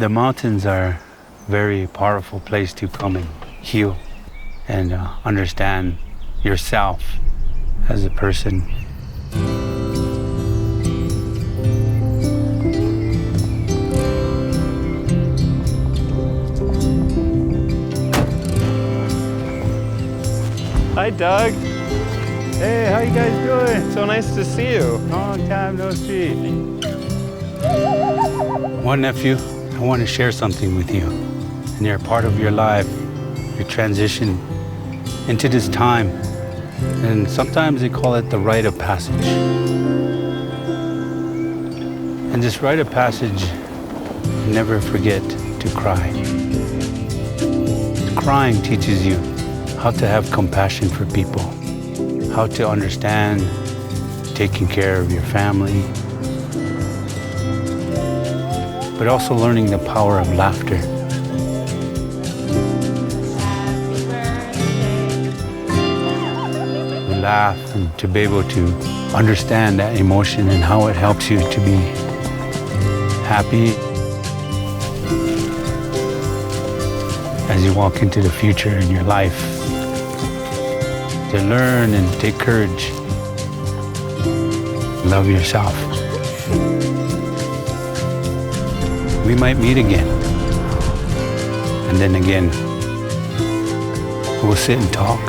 The mountains are a very powerful place to come and heal and understand yourself as a person. Hi, Doug. Hey, how you guys doing? So nice to see you. Long time no see. One nephew, I want to share something with you. And you're a part of your life, your transition into this time. And sometimes they call it the rite of passage. And this rite of passage, never forget to cry. Crying teaches you how to have compassion for people, how to understand taking care of your family, but also learning the power of laughter. To laugh and to be able to understand that emotion and how it helps you to be happy as you walk into the future in your life. To learn and take courage. Love yourself. We might meet again. And then again, we'll sit and talk.